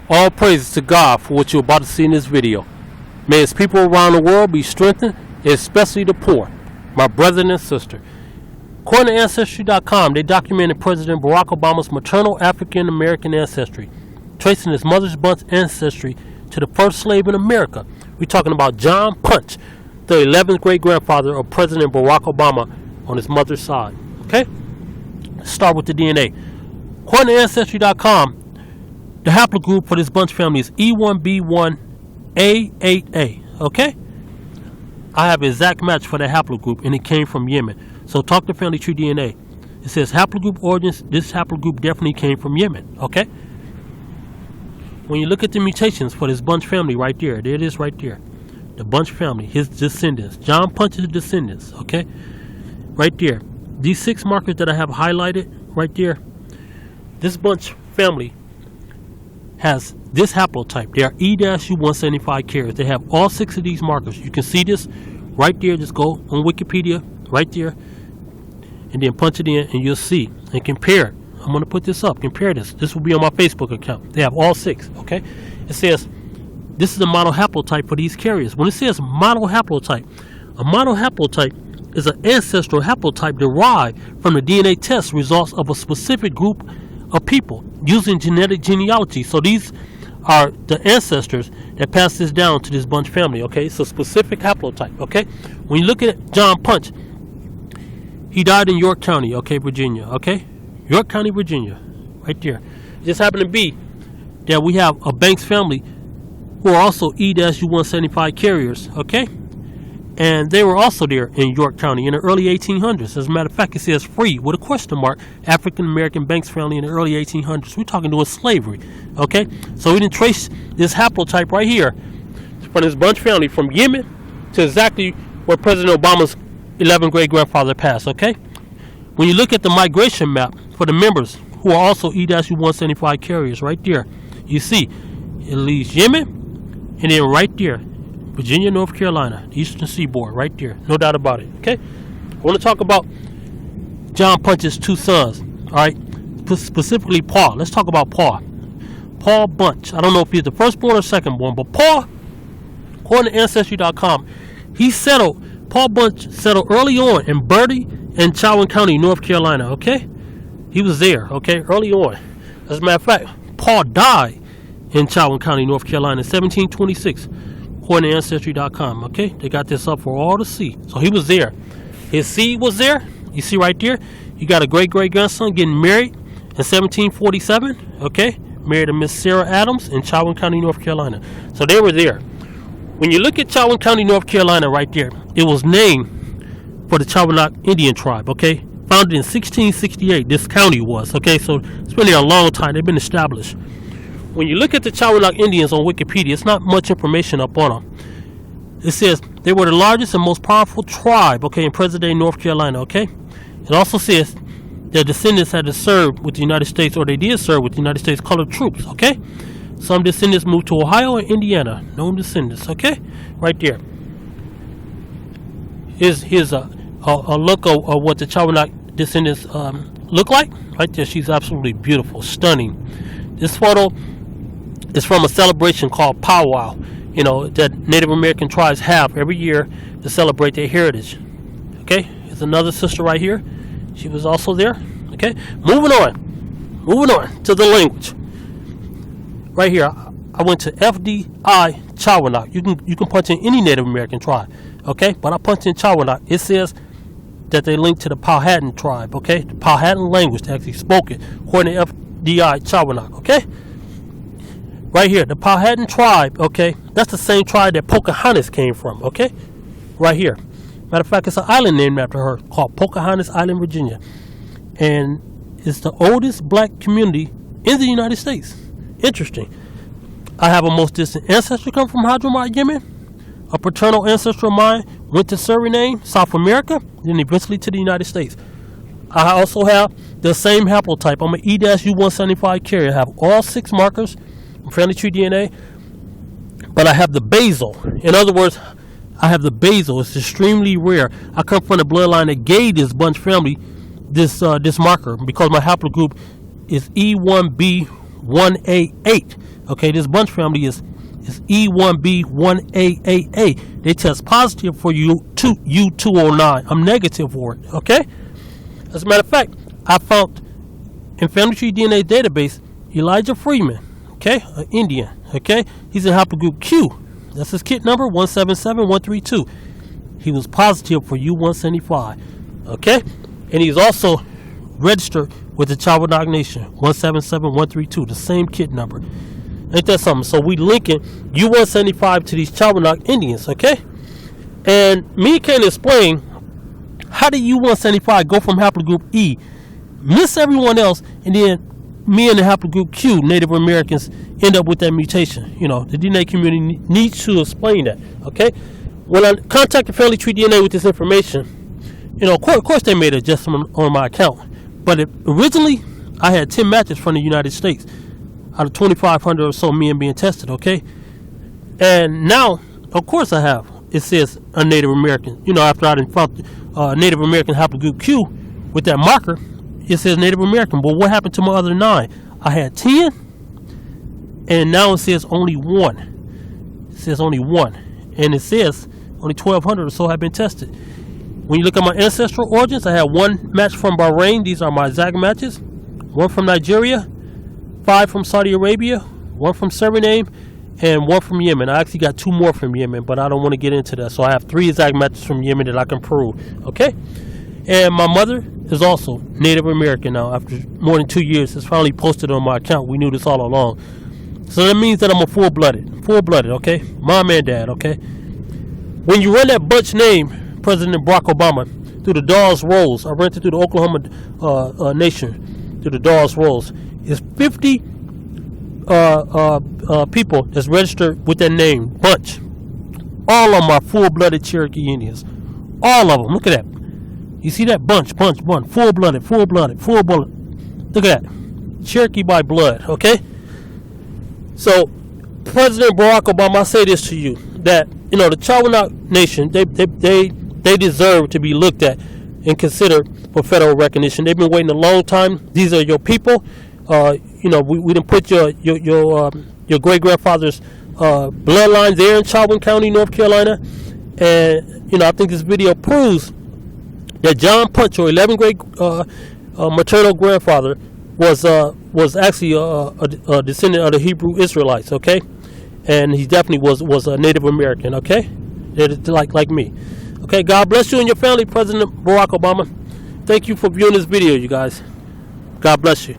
All praises to God for what you're about to see in this video. May His people around the world be strengthened, especially the poor, my brother and sister. According to Ancestry.com, they documented President Barack Obama's maternal African American ancestry, tracing his mother's bunch ancestry to the first slave in America. We're talking about John Punch, the 11th great-grandfather of President Barack Obama on his mother's side. Okay? Let's start with the DNA. According to Ancestry.com, the haplogroup for this bunch family is E1B1A8A. Okay? I have an exact match for the haplogroup, and it came from Yemen. So talk to Family Tree DNA. It says haplogroup origins. This haplogroup definitely came from Yemen. Okay? When you look at the mutations for this bunch family right there it is right there. The bunch family, his descendants. John Punch's descendants. Okay? Right there. These 6 markers that I have highlighted right there. This bunch family has this haplotype. They are E-U175 carriers. They have all 6 of these markers. You can see this right there. Just go on Wikipedia right there and then punch it in and you'll see and compare it. I'm going to put this up. Compare this. This will be on my Facebook account. They have all 6. Okay? It says this is the model haplotype for these carriers. When it says model haplotype, a model haplotype is an ancestral haplotype derived from the DNA test results of a specific group of people using genetic genealogy. So these are the ancestors that pass this down to this bunch family. Okay, so specific haplotype. Okay, when you look at John Punch, he died in York County, okay, Virginia. Okay, York County, Virginia, right there. It just happened to be that we have a Banks family who are also E-U175 carriers. Okay, and they were also there in York County in the early 1800s. As a matter of fact, it says free with a question mark, African American Banks family in the early 1800s. We're talking doing slavery. Okay, so we didn't trace this haplotype right here from this bunch family from Yemen to exactly where President Obama's 11th great-grandfather passed. Okay, when you look at the migration map for the members who are also E-U175 carriers right there, you see it leaves Yemen and then right there Virginia, North Carolina, the Eastern Seaboard, right there. No doubt about it. Okay? I want to talk about John Punch's 2 sons. All right? Specifically Paul. Let's talk about Paul. Paul Bunch. I don't know if he's the firstborn or secondborn, but Paul, according to Ancestry.com, Paul Bunch settled early on in Bertie and Chowan County, North Carolina. Okay? He was there, okay, early on. As a matter of fact, Paul died in Chowan County, North Carolina in 1726. According to Ancestry.com, okay? They got this up for all to see. So he was there. His seed was there. You see right there? You got a great-great-grandson getting married in 1747, okay? Married to Miss Sarah Adams in Chowan County, North Carolina. So they were there. When you look at Chowan County, North Carolina right there, it was named for the Chowanock Indian tribe, okay? Founded in 1668, this county was, okay? So it's been there a long time. They've been established. When you look at the Chowanock Indians on Wikipedia, it's not much information up on them. It says they were the largest and most powerful tribe, okay, in present-day North Carolina, okay? It also says their descendants had to serve with the United States, or they did serve with the United States colored troops, okay? Some descendants moved to Ohio and Indiana. Known descendants, okay? Right there. Here's a look of what the Chowanock descendants look like. Right there, she's absolutely beautiful, stunning. This photo is from a celebration called Powwow, you know, that Native American tribes have every year to celebrate their heritage. Okay, here's another sister right here. She was also there. Okay, moving on to the language. Right here, I went to FDI Chowanock. You can punch in any Native American tribe. Okay, but I punched in Chowanock. It says that they link to the Powhatan tribe. Okay, the Powhatan language actually spoken according to FDI Chowanock. Okay. Right here, the Powhatan tribe, okay, that's the same tribe that Pocahontas came from, okay? Right here. Matter of fact, it's an island named after her called Pocahontas Island, Virginia. And it's the oldest black community in the United States. Interesting. I have a most distant ancestor come from Hadramaut, Yemen. A paternal ancestor of mine went to Suriname, South America, then eventually to the United States. I also have the same haplotype. I'm an E-U175 carrier. I have all 6 markers. Family tree DNA, but I have the basal. In other words, I have the basal. It's extremely rare. I come from the bloodline that gave this bunch family this marker because my haplogroup is E1B E1B1AA8. Okay, this bunch family is E1B1AA8. They test positive for U209. I'm negative for it. Okay. As a matter of fact, I found in Family Tree DNA database Elijah Freeman. Okay, an Indian. Okay, he's in haplogroup Q. That's his kit number 177132. He was positive for U175. Okay, and he's also registered with the Chawanag Nation 177132, the same kit number. Ain't that something? So we linking U175 to these Chawanag Indians. Okay, and me can explain how did U175 go from haplogroup E, miss everyone else, and then me and the haplogroup Q, Native Americans, end up with that mutation? You know, the DNA community needs to explain that. Okay, when I contacted Family Tree DNA with this information, you know, of course they made an adjustment on my account, but originally I had 10 matches from the United States out of 2,500 or so men being tested. Okay, and now of course I have. It says a Native American. You know, after I found Native American haplogroup Q with that marker, it says Native American. But what happened to my other 9? I had 10, and now it says only 1. It says only 1, and it says only 1,200 or so have been tested. When you look at my ancestral origins, I have 1 match from Bahrain. These are my exact matches. 1 from Nigeria, 5 from Saudi Arabia, 1 from Suriname, and 1 from Yemen. I actually got 2 more from Yemen, but I don't want to get into that. So I have 3 exact matches from Yemen that I can prove. Okay? And my mother is also Native American now. After more than 2 years, it's finally posted on my account. We knew this all along. So that means that I'm a full-blooded, okay? Mom and dad, okay? When you run that bunch name, President Barack Obama, through the Dawes Rolls, I ran it through the Oklahoma Nation, through the Dawes Rolls, it's 50 people that's registered with that name, bunch. All of them are full-blooded Cherokee Indians. All of them. Look at that. You see that bunch, full-blooded. Look at that. Cherokee by blood, okay? So, President Barack Obama, I say this to you, that, you know, the Chawanag Nation, they deserve to be looked at and considered for federal recognition. They've been waiting a long time. These are your people. You know, we didn't put your great-grandfather's bloodlines there in Chauvin County, North Carolina. And, you know, I think this video proves that John Punch, your 11th great maternal grandfather, was actually a descendant of the Hebrew Israelites, okay? And he definitely was a Native American, okay? Like me. Okay, God bless you and your family, President Barack Obama. Thank you for viewing this video, you guys. God bless you.